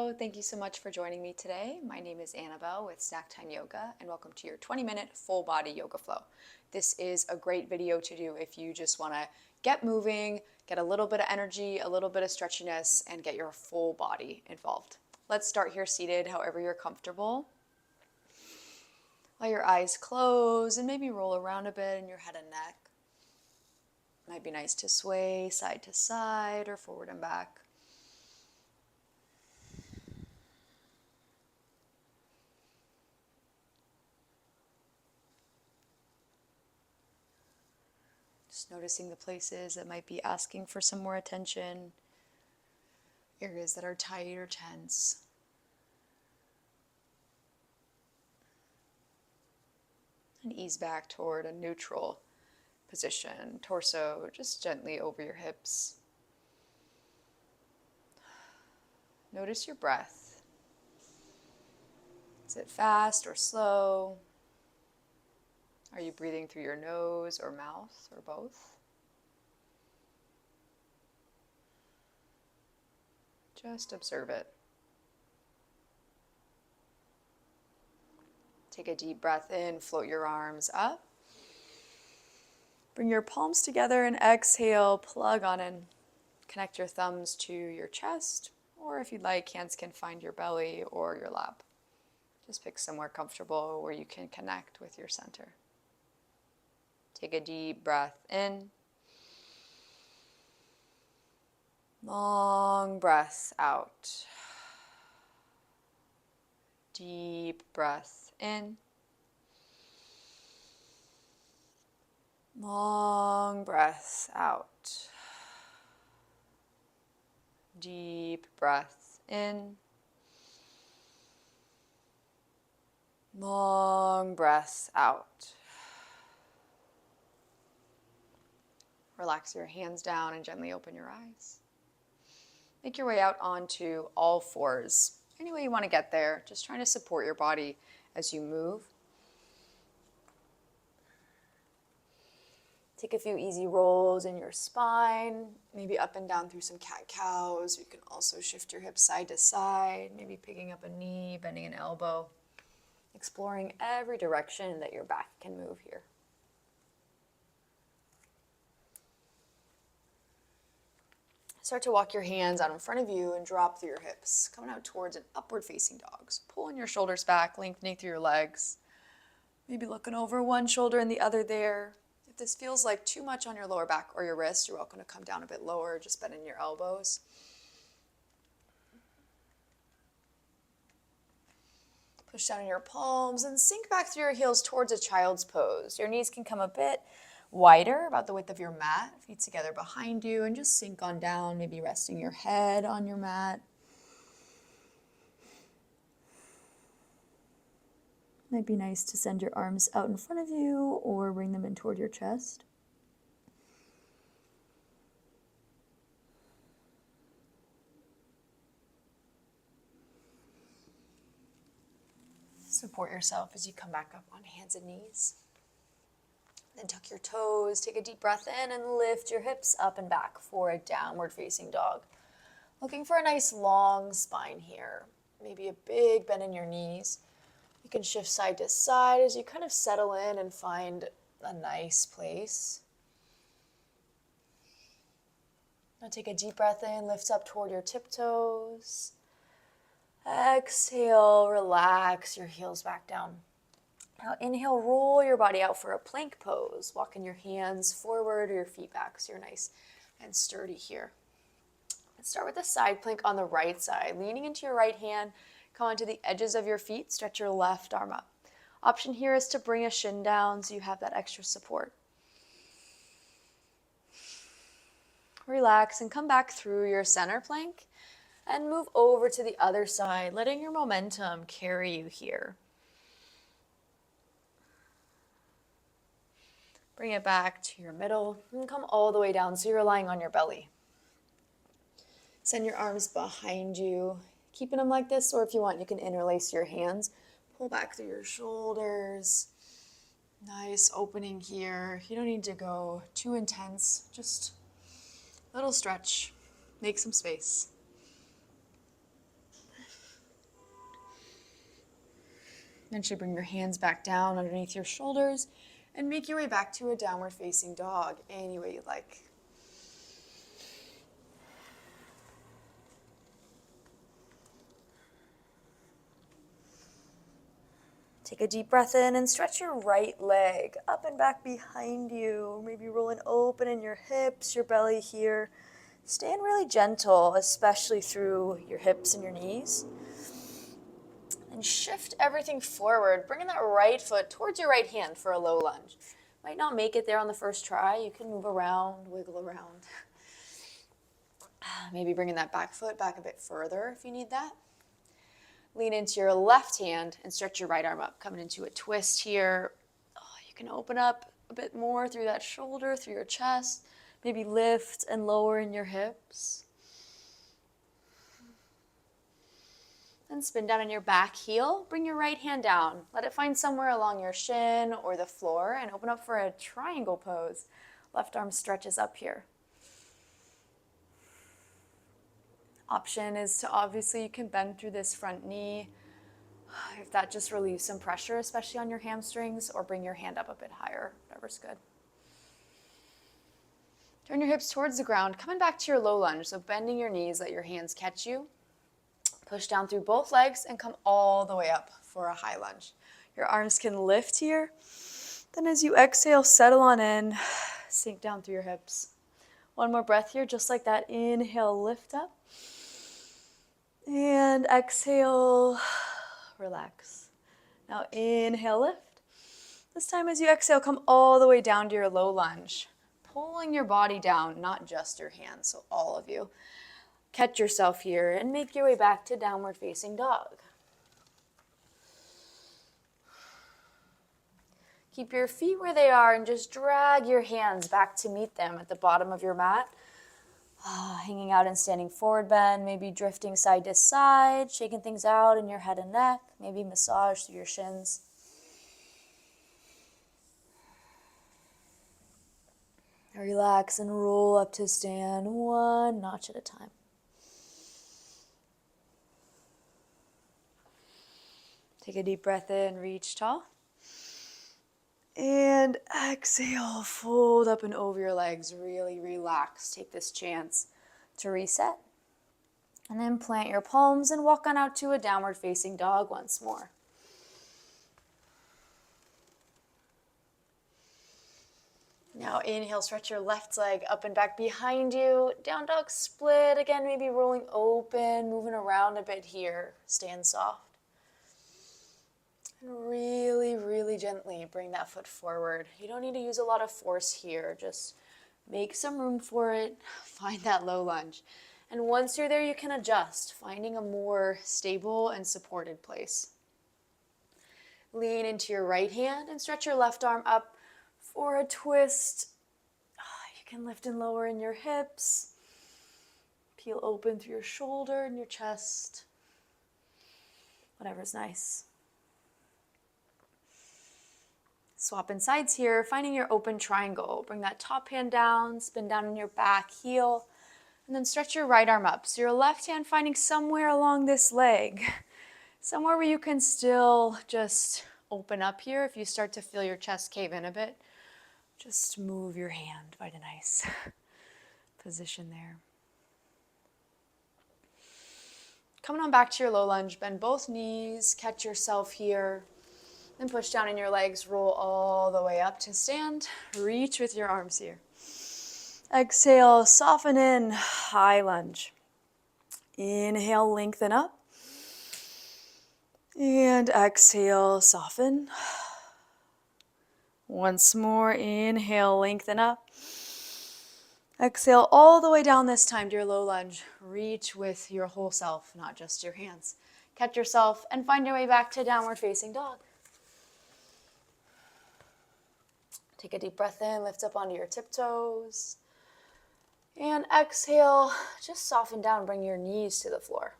Hello, thank you so much for joining me today. My name is Annabelle with Snacktime Yoga, and welcome to your 20-minute full body yoga flow. This is a great video to do if you just want to get moving, get a little bit of energy, a little bit of stretchiness, and get your full body involved. Let's start here seated, however you're comfortable. Let your eyes close and maybe roll around a bit in your head and neck. Might be nice to sway side to side or forward and back. Just noticing the places that might be asking for some more attention, areas that are tight or tense. And ease back toward a neutral position, torso just gently over your hips. Notice your breath. Is it fast or slow? Are you breathing through your nose or mouth or both? Just observe it. Take a deep breath in, float your arms up. Bring your palms together and exhale, plug on in. Connect your thumbs to your chest, or if you'd like, hands can find your belly or your lap. Just pick somewhere comfortable where you can connect with your center. Take a deep breath in. Long breath out. Deep breath in. Long breath out. Deep breath in. Long breath out. Relax your hands down and gently open your eyes. Make your way out onto all fours. Any way you want to get there, just trying to support your body as you move. Take a few easy rolls in your spine, maybe up and down through some cat-cows. You can also shift your hips side to side, maybe picking up a knee, bending an elbow, exploring every direction that your back can move here. Start to walk your hands out in front of you and drop through your hips, coming out towards an upward facing dog. So pulling your shoulders back, lengthening through your legs. Maybe looking over one shoulder and the other there. If this feels like too much on your lower back or your wrist, you're welcome to come down a bit lower, just bending your elbows. Push down in your palms and sink back through your heels towards a child's pose. Your knees can come a bit wider, about the width of your mat, feet together behind you, and just sink on down, maybe resting your head on your mat. Might be nice to send your arms out in front of you or bring them in toward your chest. Support yourself as you come back up on hands and knees. Then tuck your toes, take a deep breath in, and lift your hips up and back for a downward facing dog. Looking for a nice long spine here. Maybe a big bend in your knees. You can shift side to side as you kind of settle in and find a nice place. Now take a deep breath in, lift up toward your tiptoes. Exhale, relax your heels back down. Now inhale, roll your body out for a plank pose. Walking your hands forward or your feet back so you're nice and sturdy here. Let's start with a side plank on the right side. Leaning into your right hand, come onto the edges of your feet, stretch your left arm up. Option here is to bring a shin down so you have that extra support. Relax and come back through your center plank and move over to the other side, letting your momentum carry you here. Bring it back to your middle and come all the way down so you're lying on your belly. Send your arms behind you, keeping them like this, or if you want, you can interlace your hands. Pull back through your shoulders. Nice opening here. You don't need to go too intense, just a little stretch. Make some space. Eventually bring your hands back down underneath your shoulders and make your way back to a downward facing dog any way you like. Take a deep breath in and stretch your right leg up and back behind you. Maybe rolling open in your hips, your belly here. Staying really gentle, especially through your hips and your knees. And shift everything forward, bringing that right foot towards your right hand for a low lunge. Might not make it there on the first try. You can move around, wiggle around. Maybe bringing that back foot back a bit further if you need that. Lean into your left hand and stretch your right arm up, coming into a twist here. You can open up a bit more through that shoulder, through your chest. Maybe lift and lower in your hips. Then spin down on your back heel. Bring your right hand down. Let it find somewhere along your shin or the floor and open up for a triangle pose. Left arm stretches up here. Option is to obviously you can bend through this front knee if that just relieves some pressure, especially on your hamstrings, or bring your hand up a bit higher, whatever's good. Turn your hips towards the ground, coming back to your low lunge, so bending your knees, let your hands catch you. Push down through both legs and come all the way up for a high lunge. Your arms can lift here. Then as you exhale, settle on in, sink down through your hips. One more breath here, just like that. Inhale, lift up. And exhale, relax. Now inhale, lift. This time as you exhale, come all the way down to your low lunge. Pulling your body down, not just your hands, so all of you. Catch yourself here and make your way back to downward facing dog. Keep your feet where they are and just drag your hands back to meet them at the bottom of your mat. Hanging out and standing forward bend, maybe drifting side to side, shaking things out in your head and neck, maybe massage through your shins. Relax and roll up to stand one notch at a time. Take a deep breath in, reach tall. And exhale, fold up and over your legs, really relax. Take this chance to reset. And then plant your palms and walk on out to a downward facing dog once more. Now inhale, stretch your left leg up and back behind you. Down dog split. Again, maybe rolling open, moving around a bit here. Stand soft. And really, really gently bring that foot forward. You don't need to use a lot of force here. Just make some room for it. Find that low lunge. And once you're there, you can adjust, finding a more stable and supported place. Lean into your right hand and stretch your left arm up for a twist. You can lift and lower in your hips. Peel open through your shoulder and your chest. Whatever's nice. Swapping sides here, finding your open triangle. Bring that top hand down, spin down on your back heel, and then stretch your right arm up. So your left hand finding somewhere along this leg, somewhere where you can still just open up here. If you start to feel your chest cave in a bit, just move your hand, find a nice position there. Coming on back to your low lunge, bend both knees, catch yourself here. Then push down in your legs, roll all the way up to stand. Reach with your arms here. Exhale, soften in, high lunge. Inhale, lengthen up. And exhale, soften. Once more, inhale, lengthen up. Exhale all the way down this time to your low lunge. Reach with your whole self, not just your hands. Catch yourself and find your way back to downward facing dog. Take a deep breath in, lift up onto your tiptoes. And exhale, just soften down, bring your knees to the floor.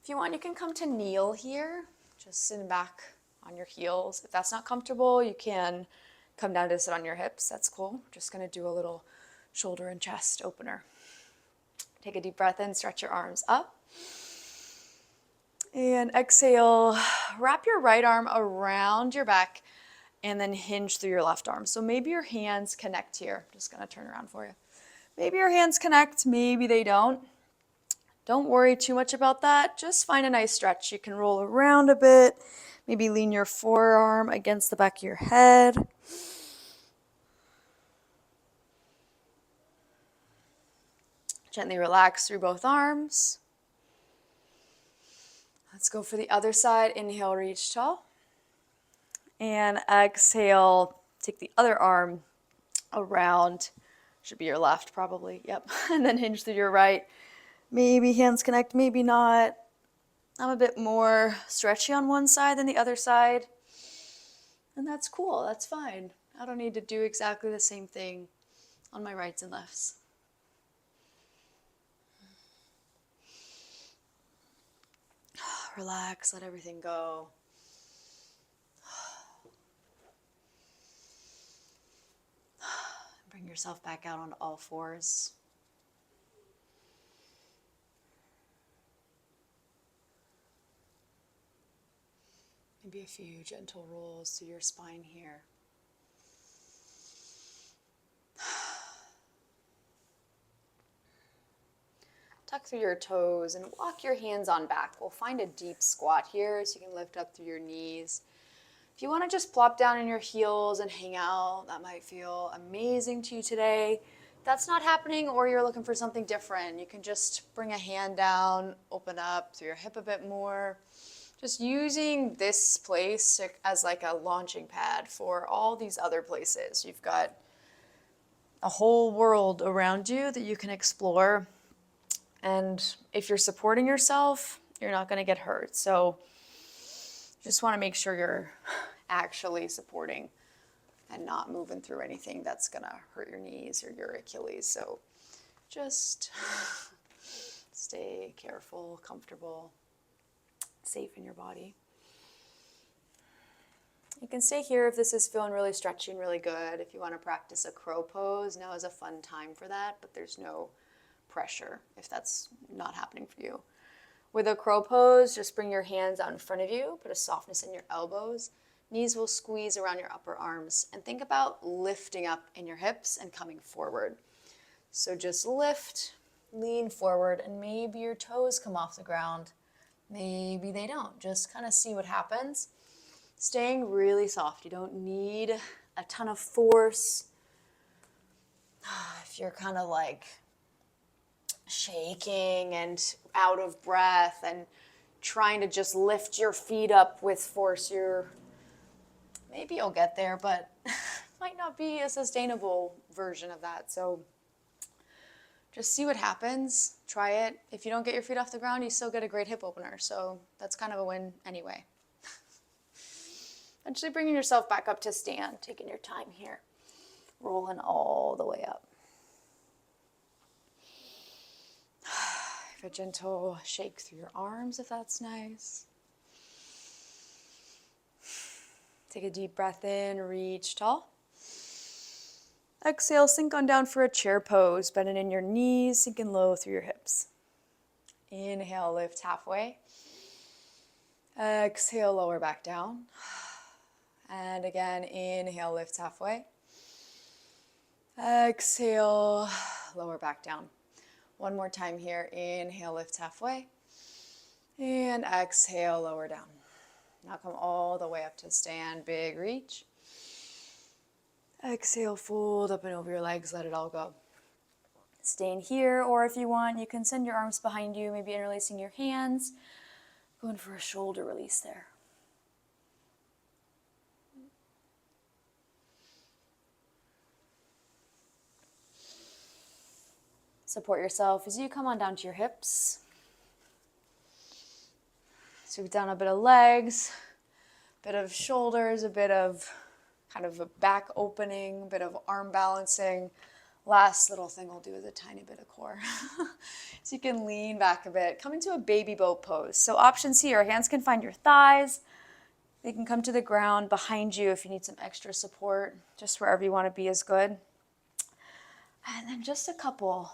If you want, you can come to kneel here, just sitting back on your heels. If that's not comfortable, you can come down to sit on your hips. That's cool. Just gonna do a little shoulder and chest opener. Take a deep breath in, stretch your arms up. And exhale, wrap your right arm around your back and then hinge through your left arm. So maybe your hands connect here. Just gonna turn around for you. Maybe your hands connect, maybe they don't. Don't worry too much about that. Just find a nice stretch. You can roll around a bit, maybe lean your forearm against the back of your head. Gently relax through both arms. Let's go for the other side. Inhale, reach tall. And exhale, take the other arm around. Should be your left probably, yep. And then hinge through your right. Maybe hands connect, maybe not. I'm a bit more stretchy on one side than the other side. And that's cool, that's fine. I don't need to do exactly the same thing on my rights and lefts. Relax, let everything go. Bring yourself back out onto all fours. Maybe a few gentle rolls through your spine here. Tuck through your toes and walk your hands on back. We'll find a deep squat here so you can lift up through your knees. If you want to just plop down in your heels and hang out, that might feel amazing to you today. If that's not happening or you're looking for something different, you can just bring a hand down, open up through your hip a bit more. Just using this place as like a launching pad for all these other places. You've got a whole world around you that you can explore. And if you're supporting yourself, you're not going to get hurt. So just want to make sure you're actually supporting and not moving through anything that's going to hurt your knees or your Achilles. So just stay careful, comfortable, safe in your body. You can stay here if this is feeling really stretchy and really good. If you want to practice a crow pose, now is a fun time for that, but there's no pressure if that's not happening for you. With a crow pose, just bring your hands out in front of you, put a softness in your elbows, knees will squeeze around your upper arms, and think about lifting up in your hips and coming forward. So just lift, lean forward, and maybe your toes come off the ground. Maybe they don't. Just kind of see what happens. Staying really soft. You don't need a ton of force. If you're kind of like shaking and out of breath and trying to just lift your feet up with force, maybe you'll get there, but might not be a sustainable version of that. So just see what happens. Try it. If you don't get your feet off the ground, you still get a great hip opener. So that's kind of a win anyway. Eventually bringing yourself back up to stand, taking your time here, rolling all the way up. A gentle shake through your arms if that's nice. Take a deep breath in, reach tall. Exhale, sink on down for a chair pose, bending in your knees, sinking low through your hips. Inhale, lift halfway. Exhale, lower back down. And again, inhale, lift halfway. Exhale, lower back down. One more time here. Inhale, lift halfway. And exhale, lower down. Now come all the way up to stand. Big reach. Exhale, fold up and over your legs. Let it all go. Staying here, or if you want, you can send your arms behind you, maybe interlacing your hands. Going for a shoulder release there. Support yourself as you come on down to your hips. Sweep down a bit of legs, a bit of shoulders, a bit of kind of a back opening, a bit of arm balancing. Last little thing we'll do is a tiny bit of core. So you can lean back a bit, come into a baby boat pose. So options here, hands can find your thighs. They can come to the ground behind you if you need some extra support. Just wherever you want to be is good. And then just a couple.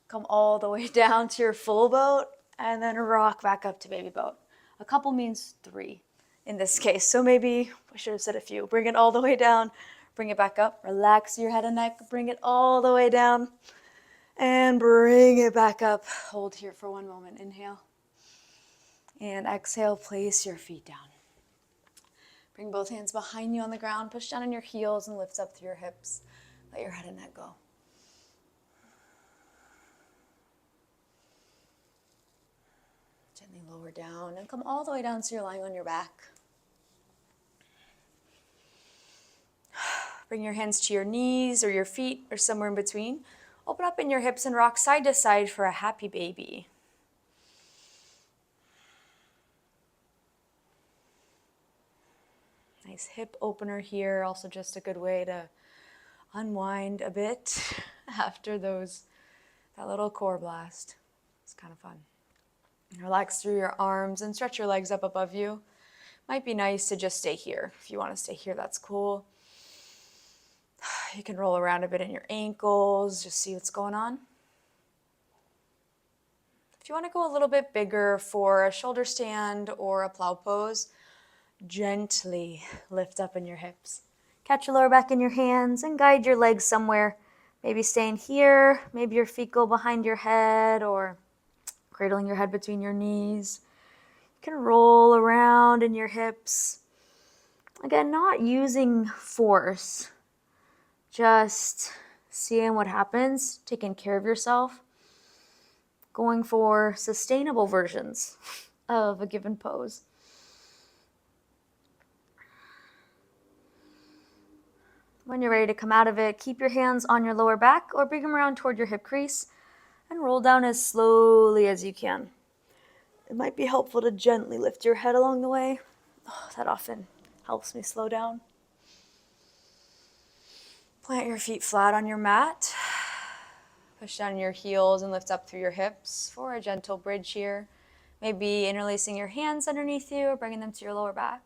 Come all the way down to your full boat and then rock back up to baby boat. A couple means 3 in this case. So maybe, I should have said a few. Bring it all the way down, bring it back up, relax your head and neck, bring it all the way down, and bring it back up. Hold here for one moment, inhale. And exhale, place your feet down. Bring both hands behind you on the ground, push down on your heels and lift up through your hips. Let your head and neck go. Gently lower down and come all the way down so you're lying on your back. Bring your hands to your knees or your feet or somewhere in between. Open up in your hips and rock side to side for a happy baby. Nice hip opener here. Also just a good way to unwind a bit after that little core blast. It's kind of fun. Relax through your arms and stretch your legs up above you. Might be nice to just stay here. If you want to stay here, that's cool. You can roll around a bit in your ankles, just see what's going on. If you want to go a little bit bigger for a shoulder stand or a plow pose, gently lift up in your hips. Catch your lower back in your hands and guide your legs somewhere. Maybe staying here, maybe your feet go behind your head or cradling your head between your knees. You can roll around in your hips. Again, not using force, just seeing what happens, taking care of yourself, going for sustainable versions of a given pose. When you're ready to come out of it, keep your hands on your lower back or bring them around toward your hip crease and roll down as slowly as you can. It might be helpful to gently lift your head along the way. Oh, that often helps me slow down. Plant your feet flat on your mat. Push down your heels and lift up through your hips for a gentle bridge here. Maybe interlacing your hands underneath you or bringing them to your lower back.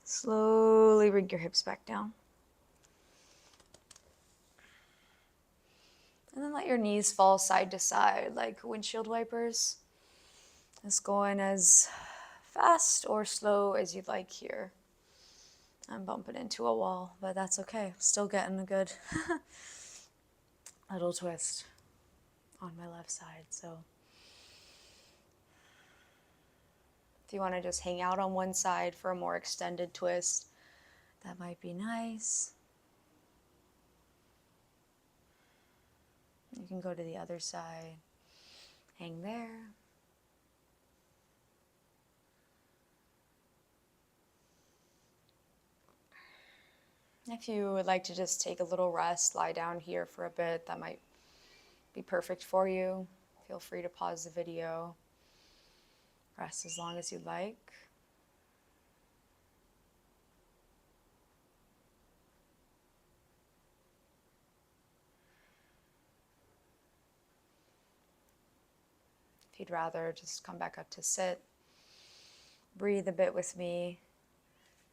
Slowly bring your hips back down. And then let your knees fall side to side like windshield wipers. Just going as fast or slow as you'd like here. I'm bumping into a wall, but that's okay. Still getting a good little twist on my left side. So if you want to just hang out on one side for a more extended twist, that might be nice. You can go to the other side, hang there. If you would like to just take a little rest, lie down here for a bit, that might be perfect for you. Feel free to pause the video. Rest as long as you'd like. If you'd rather just come back up to sit, breathe a bit with me,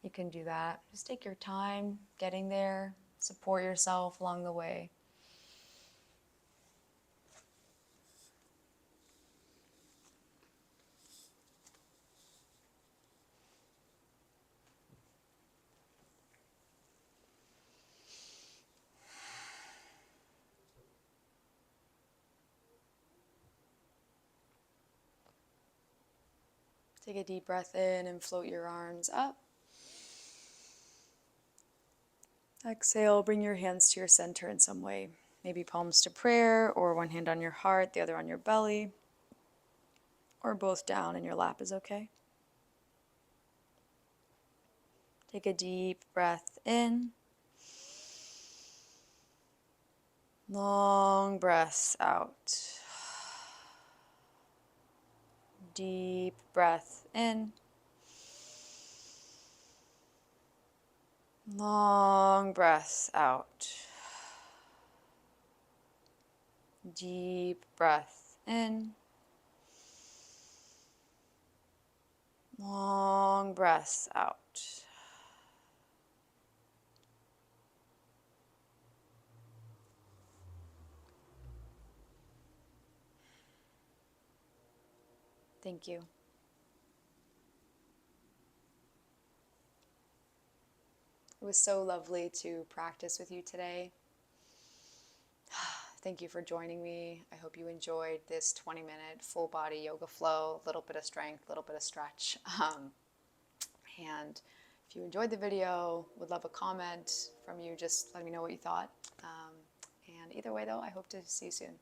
you can do that. Just take your time getting there. Support yourself along the way. Take a deep breath in and float your arms up. Exhale, bring your hands to your center in some way. Maybe palms to prayer, or one hand on your heart, the other on your belly, or both down in your lap is okay. Take a deep breath in. Long breath out. Deep breath in. Long breath out. Deep breath in. Long breath out. Thank you. It was so lovely to practice with you today. Thank you for joining me. I hope you enjoyed this 20-minute full body yoga flow, a little bit of strength, a little bit of stretch. And if you enjoyed the video, would love a comment from you. Just let me know what you thought. And either way, though, I hope to see you soon.